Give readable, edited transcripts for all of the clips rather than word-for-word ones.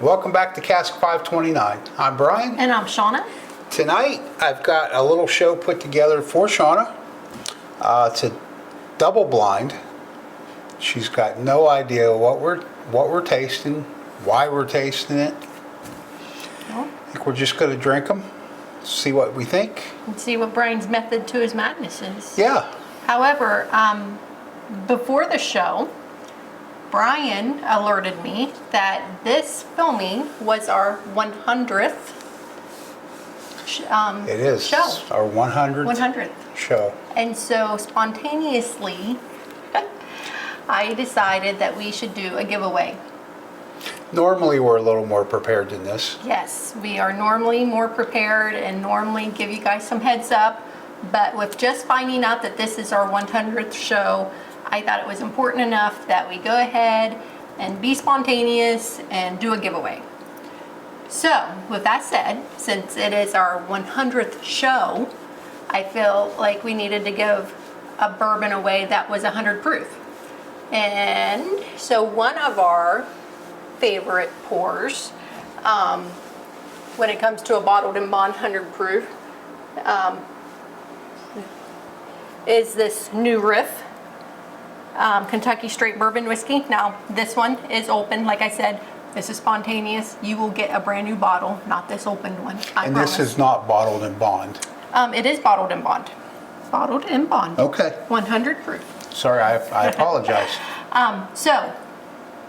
Welcome back to Cask 529. I'm Brian. And I'm Shona. Tonight I've got a little show put together for Shona. It's a double blind. She's got no idea what we're tasting, why we're tasting it. Well, I think we're just going to drink them, see what we think. and see what Brian's method to his madness is. Yeah. However, before the show, Brian alerted me that this filming was our 100th It is show. our 100th 100th. show. And so spontaneously, I decided that we should do a giveaway. Normally we're a little more prepared than this. Yes, we are normally more prepared and normally give you guys some heads up, but with just finding out that this is our 100th show, I thought it was important enough that we go ahead and be spontaneous and do a giveaway. So, with that said, since it is our 100th show, I feel like we needed to give a bourbon away that was 100 proof. And so one of our favorite pours, when it comes to a bottled in bond 100 proof, is this new Riff Kentucky straight bourbon whiskey. Now this one is open, like I said, this is spontaneous. You will get a brand new bottle, not this opened one, I And promise. this is not bottled in bond. It is bottled in bond. Bottled in bond. Okay. 100 proof. Sorry, I apologize. So,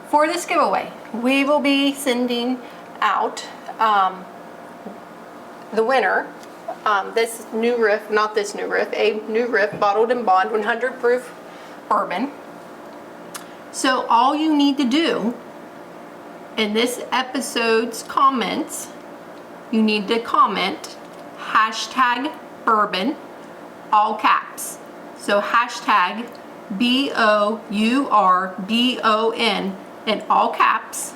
for this giveaway, we will be sending out the winner, this new Riff, not this new Riff, a new Riff bottled in bond 100 proof bourbon. So all you need to do in this episode's comments, you need to comment hashtag bourbon, all caps. So hashtag BOURBON in all caps.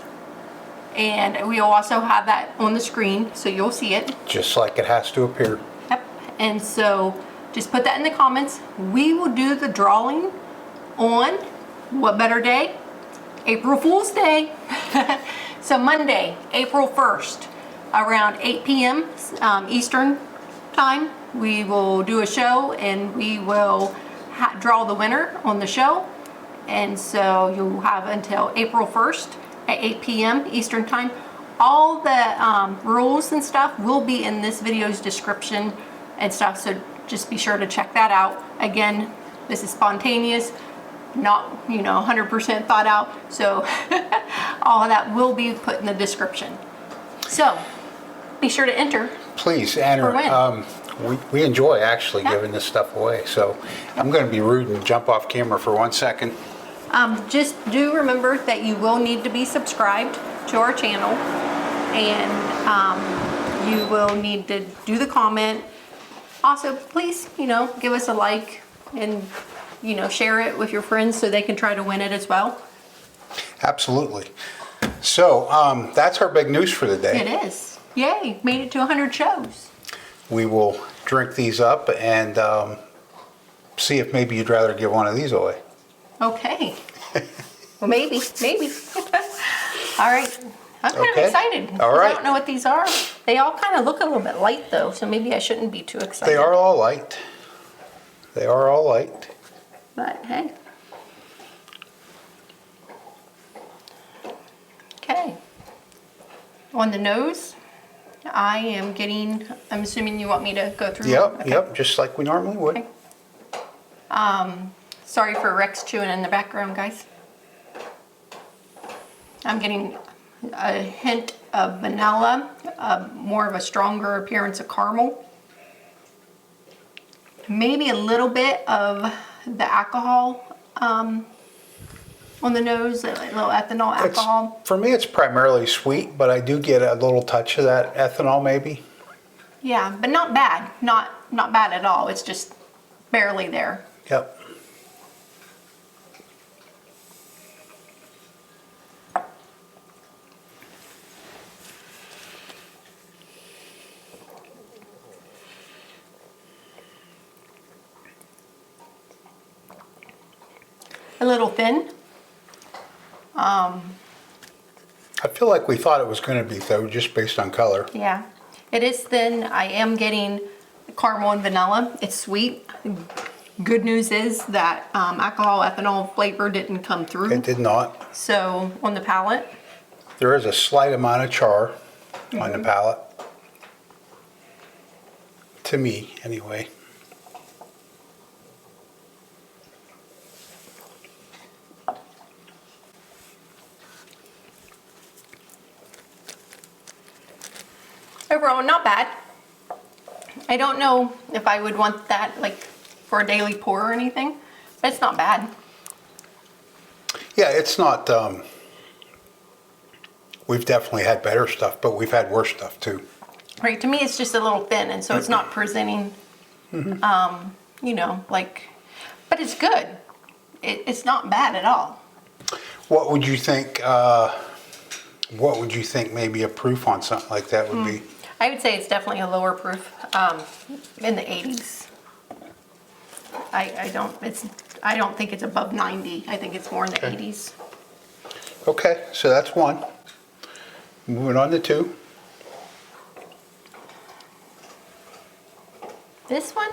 And we will also have that on the screen so you'll see it. Just like it has to appear. Yep. And so just put that in the comments. We will do the drawing on what better day? April Fool's Day. So Monday, April 1st, around 8 p.m. Eastern time, we will do a show and we will draw the winner on the show. And so you'll have until April 1st at 8 p.m. Eastern time. All the rules and stuff will be in this video's description and stuff, so just be sure to check that out. Again, this is spontaneous, not 100% thought out, so all of that will be put in the description. So be sure to enter. Please enter. For We enjoy actually Yeah. giving this stuff away, so I'm going to be rude and jump off camera for 1 second. Just do remember that you will need to be subscribed to our channel, and you will need to do the comment. Also, please, give us a like and, share it with your friends so they can try to win it as well. Absolutely. So that's our big news for the day. It is. Yay, made it to 100 shows. We will drink these up and see if maybe you'd rather give one of these away. Okay. Well, maybe. All right. I'm kind of excited. All right. I don't know what these are. They all kind of look a little bit light, though, so maybe I shouldn't be too excited. They are all light. They are all light. But, hey. Okay. On the nose, I'm assuming you want me to go through? Yep, Okay. yep, just like we normally would. Okay. Sorry for Rex chewing in the background, guys. I'm getting a hint of vanilla, more of a stronger appearance of caramel. Maybe a little bit of the alcohol on the nose, a little ethanol alcohol. For me, it's primarily sweet, but I do get a little touch of that ethanol maybe. Yeah, but not bad. Not bad at all. It's just barely there. Yep. A little thin. I feel like we thought it was going to be though, just based on color. Yeah, it is thin. I am getting caramel and vanilla. It's sweet. Good news is that alcohol ethanol flavor didn't come through. It did not. So on the palate, There is a slight amount of char on the palate. To me, anyway. overall not bad. I don't know if I would want that like for a daily pour or anything, but it's not bad. Yeah, it's not, we've definitely had better stuff, but we've had worse stuff too. Right, to me it's just a little thin, and so it's not presenting, you know, like, but it's good. It's not bad at all. What would you think, maybe a proof on something like that would be? I would say it's definitely a lower proof, in the 80s. I don't think it's above 90. I think it's more in the Okay. 80s. Okay, so that's one. Moving on to two. This one,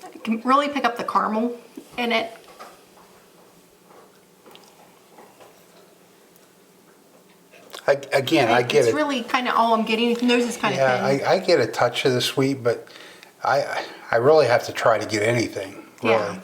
I can really pick up the caramel in it. Again, I get It's it. really kind of all I'm getting. Nose is kind of Yeah, thin. I get a touch of the sweet, but I really have to try to get anything, really. Yeah.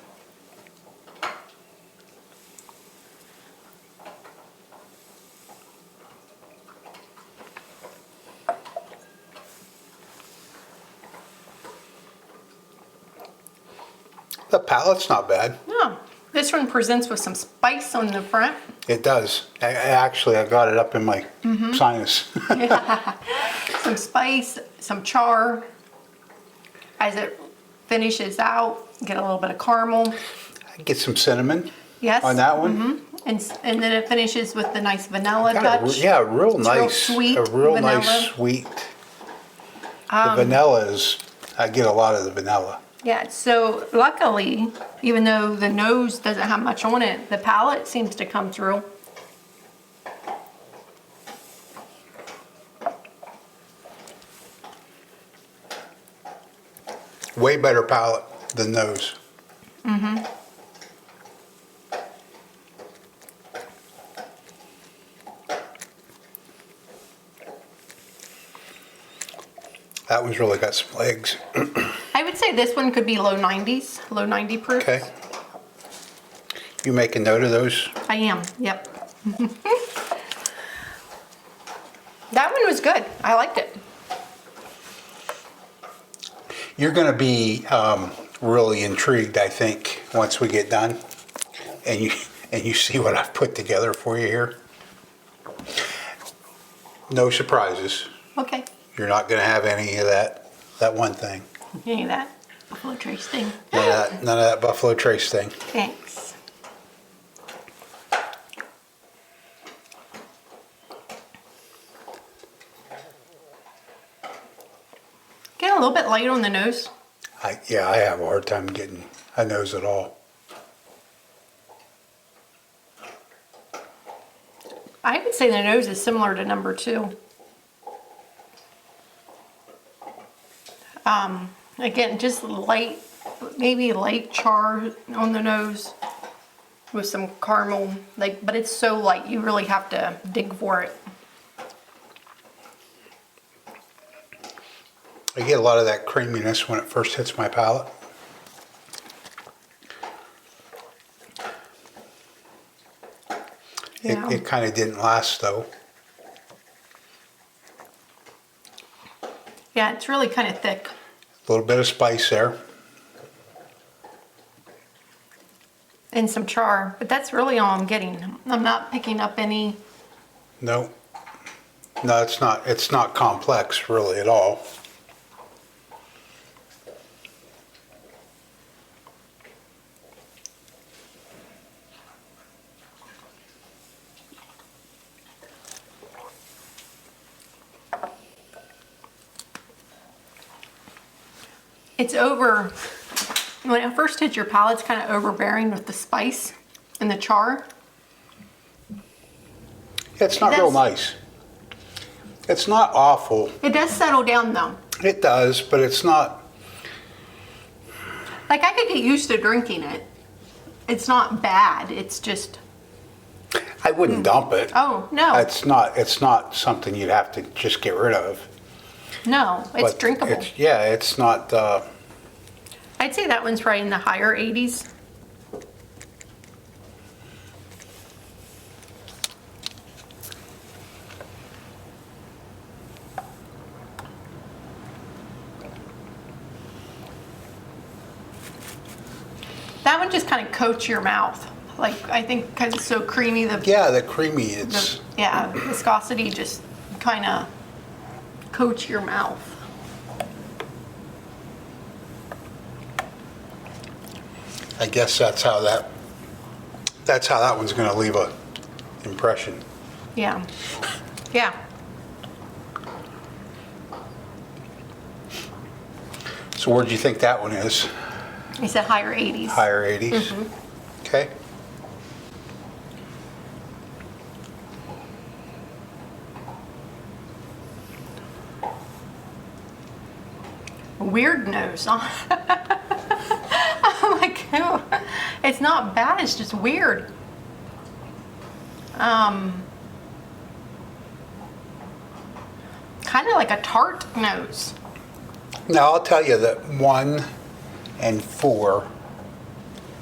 The palate's not bad. No, this one presents with some spice on the front. It does. Actually, I got it up in my sinus. Some spice, some char. As it finishes out, get a little bit of caramel. I get some cinnamon Yes. on that one. And then it finishes with the nice vanilla Got touch. yeah, real It's real nice. sweet A real nice vanilla. sweet. The vanilla is, I get a lot of the vanilla. Yeah, so luckily, even though the nose doesn't have much on it, the palate seems to come through. Way better palate than nose. That one's really got some legs. I would say this one could be low 90s, low 90 proof. Okay. You make a note of those? I am, yep. That one was good. I liked it. You're going to be really intrigued, I think, once we get done, and you see what I've put together for you here. No surprises. Okay. You're not going to have any of that one thing. Any of that Buffalo Trace thing. None of that Buffalo Trace thing. Thanks. Get a little bit light on the nose. I have a hard time getting a nose at all. I would say the nose is similar to number 2. Again, just light, maybe light char on the nose with some caramel, but it's so light you really have to dig for it. I get a lot of that creaminess when it first hits my palate. Yeah. It kind of didn't last though. Yeah, it's really kind of thick. A little bit of spice there. And some char, but that's really all I'm getting. I'm not picking up any. No, it's not. It's not complex really at all. It's over When it first hits your palate, it's kind of overbearing with the spice and the char. It's not real nice. It's not awful. It does settle down though. It does, but it's not. Like I could get used to drinking it. It's not bad. It's just. I wouldn't dump it. Oh no. It's not something you'd have to just get rid of. No, it's But drinkable. It's not. I'd say that one's probably in the higher 80s. That one just kind of coats your mouth. Like, I think because it's so creamy, The creamy, it's. viscosity just kind of coats your mouth. I guess that's how that one's going to leave a impression. Yeah. Yeah. So where do you think that one is? I said higher 80s. Higher 80s? Okay. Weird nose. I'm like, oh, it's not bad, it's just weird. Kind of like a tart nose. Now, I'll tell you that 1 and 4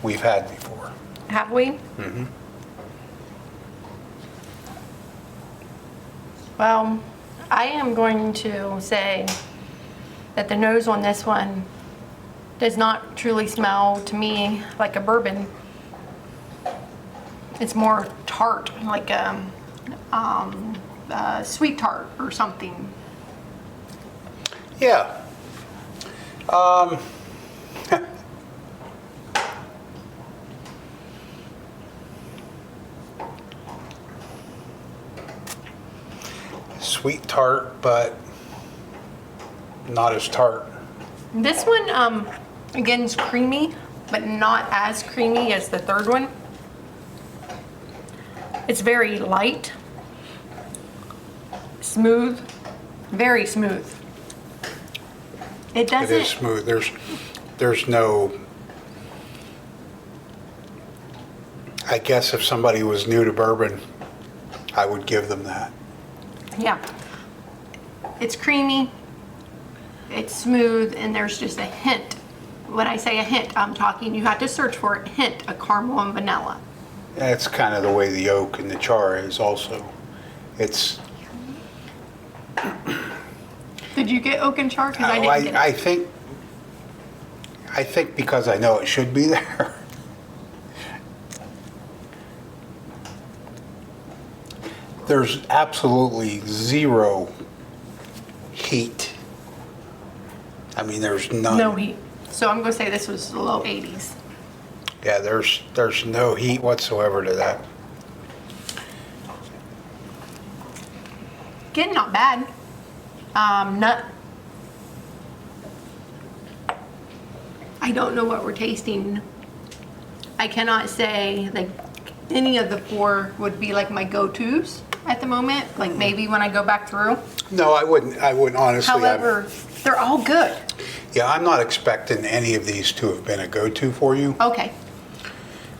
we've had before. Have we? Mm-hmm. Well, I am going to say that the nose on this one does not truly smell to me like a bourbon. It's more tart, like a sweet tart or something. Yeah. Sweet tart, but not as tart. This one, again, is creamy, but not as creamy as the third one. It's very light, smooth, very smooth. It doesn't. It is smooth. There's no. I guess if somebody was new to bourbon, I would give them that. Yeah. It's creamy, it's smooth, and there's just a hint. When I say a hint, I'm talking, you have to search for a hint of caramel and vanilla. That's kind of the way the oak and the char is also. It's. Did you get oak and char? Because I didn't get it. I think because I know it should be there. There's absolutely zero heat. I mean, there's none. No heat. So I'm going to say this was the low 80s. Yeah, there's no heat whatsoever to that. Again, not bad. Nut. I don't know what we're tasting. I cannot say like any of the 4 would be like my go-tos at the moment. Like maybe when I go back through. No, I wouldn't honestly. However, they're all good. Yeah, I'm not expecting any of these to have been a go-to for you. Okay.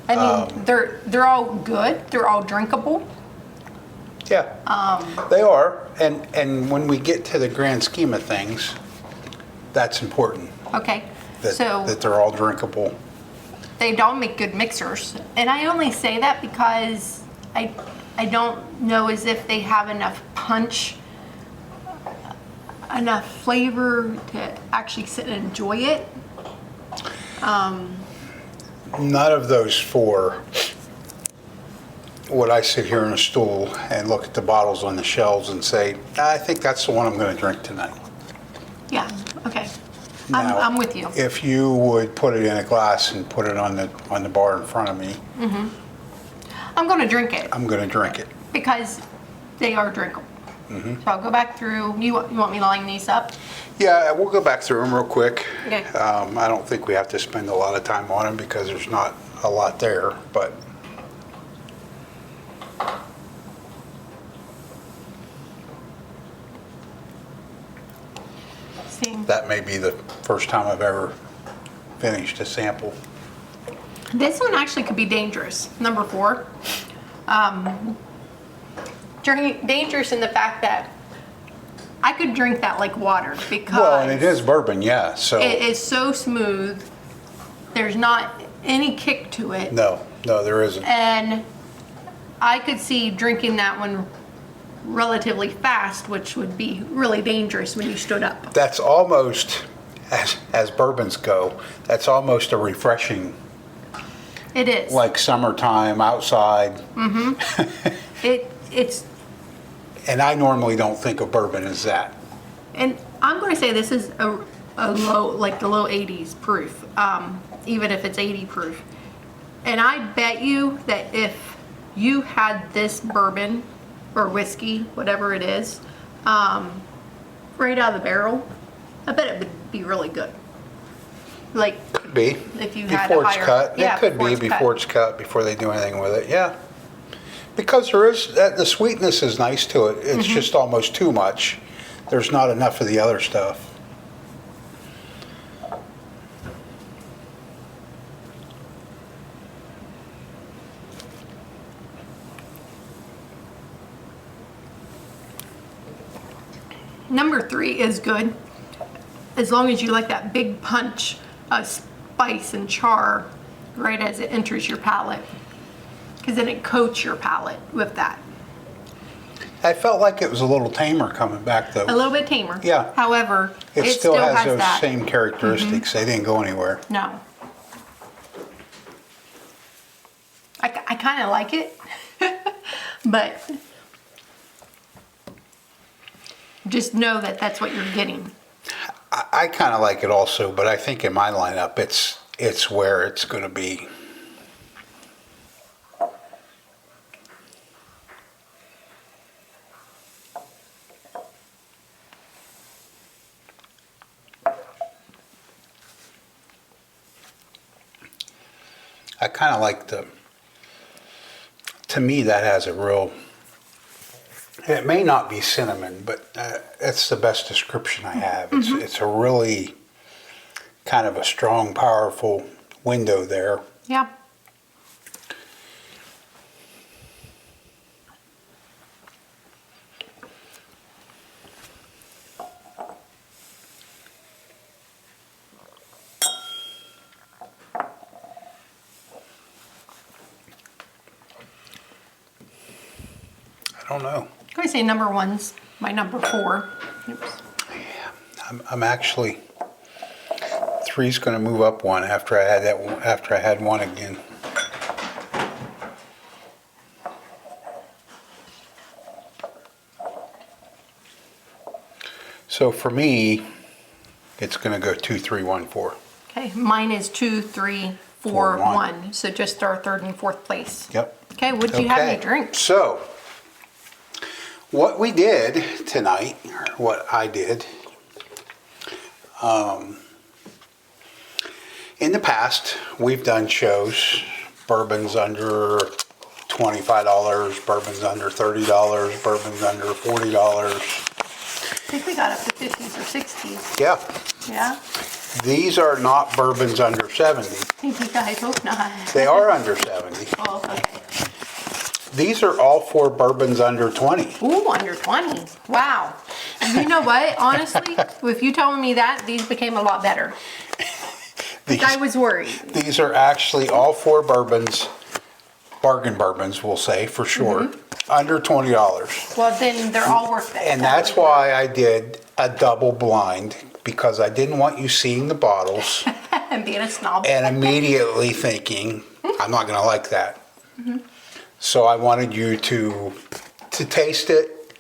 I mean, they're all good. They're all drinkable. Yeah, they are. And when we get to the grand scheme of things, that's important. Okay. That they're all drinkable. They don't make good mixers. And I only say that because I don't know as if they have enough punch, enough flavor to actually sit and enjoy it. None of those 4 would I sit here on a stool and look at the bottles on the shelves and say, I think that's the one I'm going to drink tonight. Yeah, okay. Now, I'm with you. If you would put it in a glass and put it on the bar in front of me, I'm going to drink it I'm going to drink it. because they are drinkable. So I'll go back through. You want me to line these up? Yeah, we'll go back through them real quick. Okay. I don't think we have to spend a lot of time on them because there's not a lot there, but. See. That may be the first time I've ever finished a sample. This one actually could be dangerous. Number 4. Dangerous in the fact that I could drink that like water because Well, and it is bourbon, yeah, so. it is so smooth. There's not any kick to it. No, there isn't. And I could see drinking that one relatively fast, which would be really dangerous when you stood up. That's almost, as bourbons go, that's almost a refreshing, It is. like summertime outside. It's, And I normally don't think of bourbon as that. and I'm going to say this is a low, like the low 80s proof, even if it's 80 proof. And I bet you that if you had this bourbon or whiskey, whatever it is, right out of the barrel, I bet it would be really good. Like, Could be. if you had Before a it's higher, cut. yeah, It could be before it's cut, before they do anything with it, yeah. Because there is, the sweetness is nice to it. It's just almost too much. There's not enough of the other stuff. Number 3 is good, as long as you like that big punch of spice and char right as it enters your palate, because then it coats your palate with that. I felt like it was a little tamer coming back though. A little bit tamer. Yeah. However, It still has those that. same characteristics. They didn't go anywhere. No. I kind of like it, but just know that that's what you're getting. I kind of like it also, but I think in my lineup, it's where it's going to be. I kind of like to me that has a real, it may not be cinnamon, but it's the best description I have. It's a really kind of a strong, powerful window there. Yeah. I don't know. I'm going to say number 1's my number 4. Oops. I'm actually, 3's going to move up one after I had that one, after I had one again. So for me, it's going to go 2, 3, 1, 4. Okay, mine is 2, 3, 4, 4, 1. 1. So just our 3rd and 4th place. Yep. Okay, what do you have me drink? So, what we did tonight, or what I did, in the past, we've done shows, bourbons under $25, bourbons under $30, bourbons under $40. I think we got up to 50s or 60s. Yeah, Yeah? these are not bourbons under 70. I hope not. They are under 70. Oh, okay. These are all 4 bourbons under 20. Ooh, under 20. Wow. And you know what? Honestly, if you told me that, these became a lot better. These, I was worried. these are actually all 4 bourbons, bargain bourbons, we'll say, for sure, under $20. Well, then they're all worth it. And that's why I did a double blind, because I didn't want you seeing the bottles And being a snob. and immediately thinking, I'm not going to like that. So I wanted you to taste it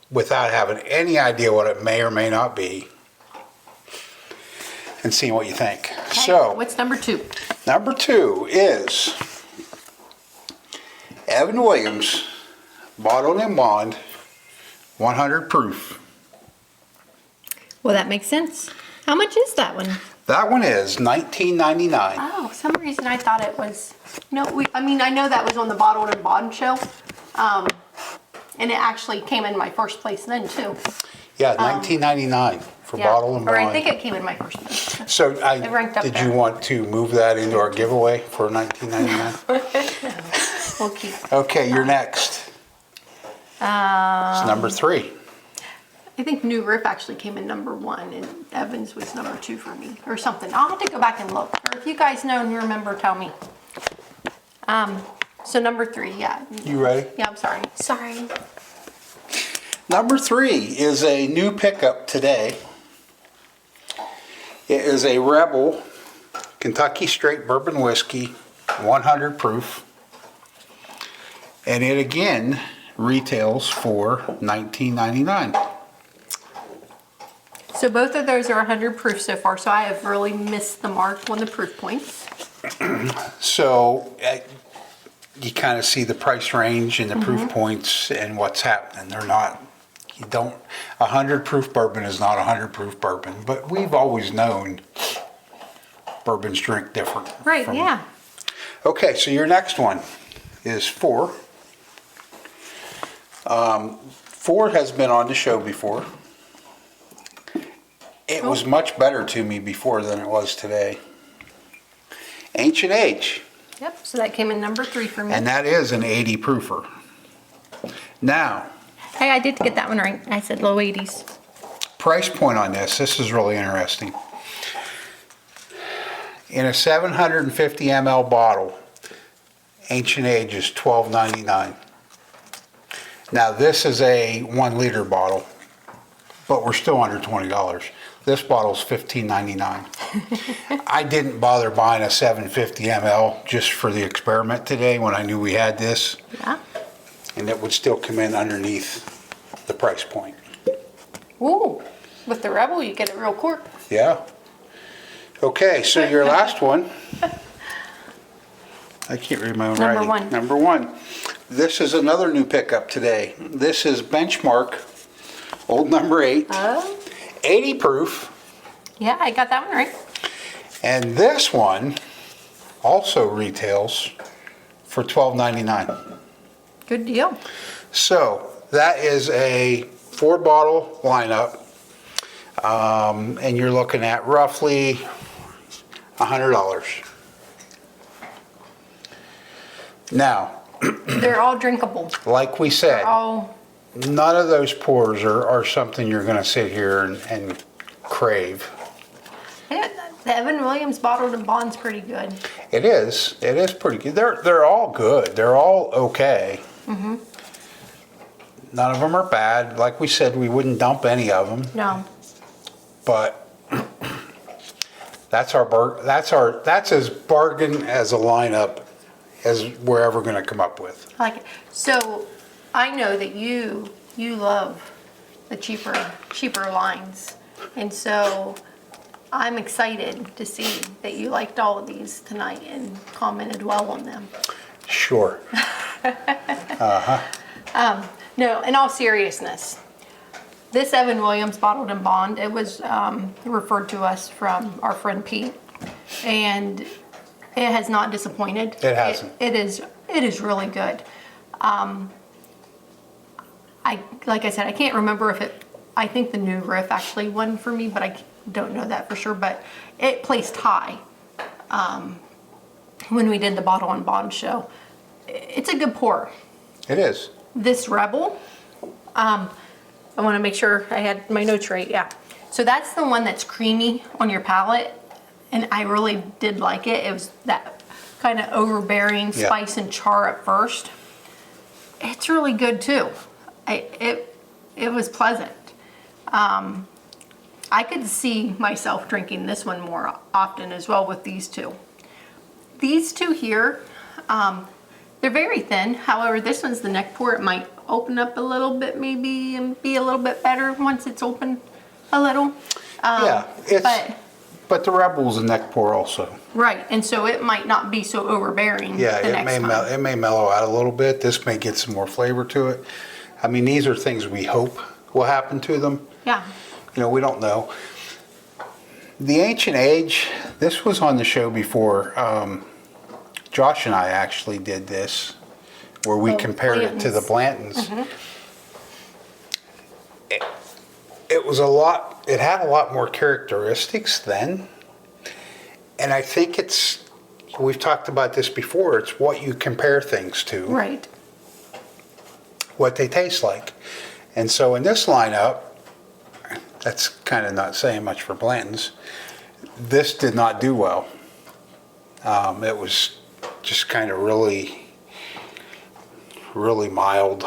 without having any idea what it may or may not be and seeing what you think. Okay, So, what's number 2? number 2 is Evan Williams Bottled-In-Bond 100 proof. Well, that makes sense. How much is that one? That one is $19.99. Oh, some reason I thought it was, no, I mean, I know that was on the Bottled and Bond show. And it actually came in my first place then too. Yeah, $19.99 for Yeah. bottle and Or bond. I think it came in my first place. So It ranked up did there. you want to move that into our giveaway for $19.99? We'll keep. Okay, you're next. It's number 3. I think New Riff actually came in number 1 and Evans was number 2 for me or something. I'll have to go back and look. Or if you guys know and you remember, tell me. So number 3, yeah. You ready? Yeah, I'm sorry. Sorry. Number 3 is a new pickup today. It is a Rebel Kentucky Straight Bourbon Whiskey, 100 proof. And it again retails for $19.99. So both of those are 100 proof so far, so I have really missed the mark on the proof points. So you kind of see the price range and the proof points and what's happening. They're not, 100 proof bourbon is not 100 proof bourbon, but we've always known bourbons drink different. Right, yeah. Okay, so your next one is 4. 4 has been on the show before. It was much better to me before than it was today. Ancient Age, Yep, so that came in number 3 for me. and that is an 80 proofer. Now, Hey, I did get that one right. I said low 80s. price point on this is really interesting. In a 750 ml bottle, Ancient Age is $12.99. Now this is a 1 liter bottle, but we're still under $20. This bottle's $15.99. I didn't bother buying a 750 ml just for the experiment today when I knew we had this, Yeah. and it would still come in underneath the price point. Ooh, with the Rebel, you get a real cork. Yeah. Okay, so your last one. I can't read my own Number writing. 1. Number 1. This is another new pickup today. This is Benchmark, old number 8, Oh. 80 proof. Yeah, I got that one right. And this one also retails for $12.99. Good deal. So that is a 4 bottle lineup. And you're looking at roughly $100. Now, They're all drinkable. like we said, All, none of those pours are something you're going to sit here and crave. yeah, the Evan Williams Bottled and Bond's pretty good. It is pretty good. They're all good. They're all okay. None of them are bad. Like we said, we wouldn't dump any of them. No. But that's as bargain as a lineup as we're ever going to come up with. I like it. So I know that you love the cheaper lines. And so I'm excited to see that you liked all of these tonight and commented well on them. Sure. No, in all seriousness, this Evan Williams Bottled and Bond, it was referred to us from our friend Pete, and it has not disappointed. It hasn't. It is really good. Like I said, I can't remember if I think the New Riff actually won for me, but I don't know that for sure. But it placed high when we did the Bottle and Bond show. It's a good pour. It is. This Rebel, I want to make sure I had my notes right, yeah. So that's the one that's creamy on your palate, and I really did like it. It was that kind of overbearing spice and char at first. It's really good too. It was pleasant. I could see myself drinking this one more often as well with these two. These two here, they're very thin. However, this one's the neck pour. It might open up a little bit maybe and be a little bit better once it's open a little. But the Rebel's a neck pour also. Right, and so it might not be so overbearing Yeah, the next time. it may mellow out a little bit. This may get some more flavor to it. I mean, these are things we hope will happen to them. Yeah. You know, we don't know. The Ancient Age, this was on the show before. Josh and I actually did this, where we compared it to the Blantons. It was a lot, it had a lot more characteristics then. And I think we've talked about this before, it's what you compare things to. Right. What they taste like. And so in this lineup, that's kind of not saying much for Blanton's, this did not do well. It was just kind of really, really mild.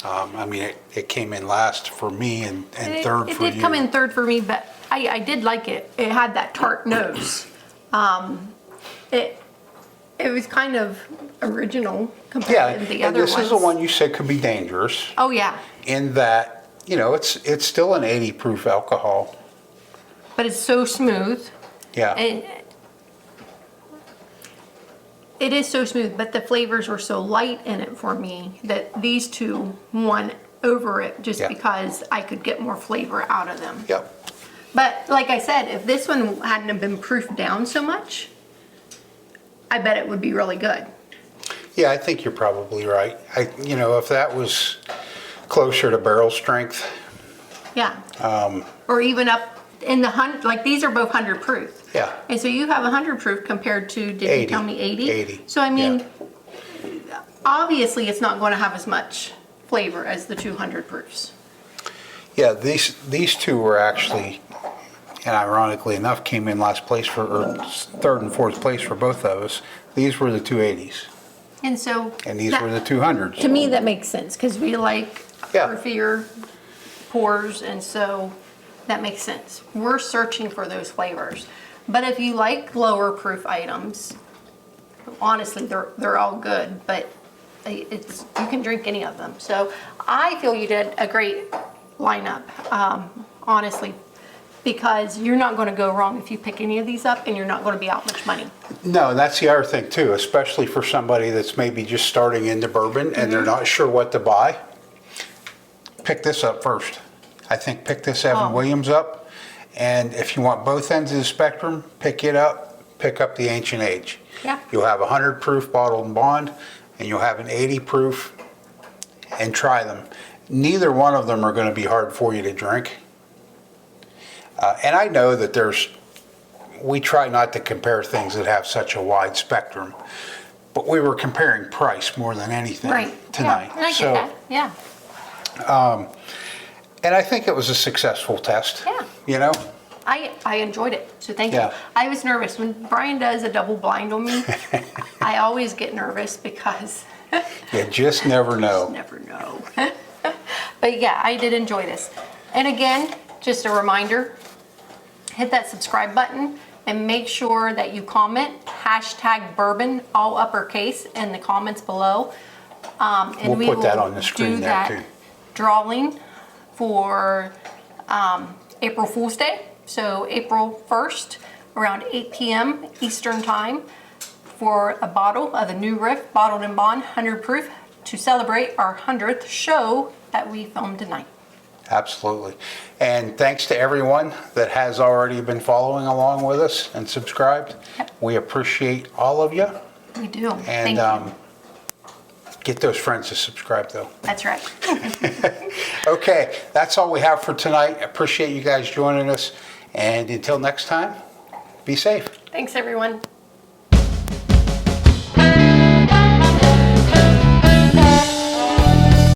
I mean, it came in last for me and third for you. It did come in third for me, but I did like it. It had that tart nose. It was kind of original compared to the other ones. This is the one you said could be dangerous. Oh, yeah. In that, you know, it's still an 80 proof alcohol. But it's so smooth. Yeah. And it is so smooth, but the flavors were so light in it for me that these two won over it just because I could get more flavor out of them. Yep. But like I said, if this one hadn't have been proofed down so much, I bet it would be really good. Yeah, I think you're probably right. You know, if that was closer to barrel strength. Yeah. Or even up in the 100, like these are both 100 proof. Yeah. And so you have 100 proof compared to, did 80. you tell me 80? 80. So I mean, obviously it's not going to have as much flavor as the 200 proofs. Yeah, these two were actually, and ironically enough, came in last place or third and fourth place for both of us. These were the 280s. And so. And these were the 200s. To me, that makes sense because we like proofier pours, and so that makes sense. We're searching for those flavors. But if you like lower proof items, honestly, they're all good, but you can drink any of them. So I feel you did a great lineup, honestly, because you're not going to go wrong if you pick any of these up, and you're not going to be out much money. No, that's the other thing too, especially for somebody that's maybe just starting into bourbon and they're not sure what to buy. Pick this up first. I think pick this Evan Williams up, and if you want both ends of the spectrum, pick it up. Pick up the Ancient Age. Yeah. You'll have 100 proof bottled and bond, and you'll have an 80 proof, and try them. Neither one of them are going to be hard for you to drink. And I know that we try not to compare things that have such a wide spectrum, but we were comparing price more than anything tonight. Yeah, I get that. Yeah. And I think it was a successful test. Yeah. You know? I enjoyed it, so thank you. Yeah. I was nervous. When Bryan does a double blind on me, I always get nervous because You just never know. never know. But yeah, I did enjoy this. And again, just a reminder, hit that subscribe button and make sure that you comment #bourbon, all uppercase, in the comments below. And We'll put that on the screen do there that too. drawing for April Fool's Day. So April 1st, around 8 p.m. Eastern Time, for a bottle of the new Riff Bottled-In-Bond 100 proof to celebrate our 100th show that we filmed tonight. Absolutely. And thanks to everyone that has already been following along with us and subscribed. Yep. We appreciate all of you. We do. And Thank you. get those friends to subscribe though. That's right. Okay, that's all we have for tonight. Appreciate you guys joining us. And until next time, be safe. Thanks, everyone.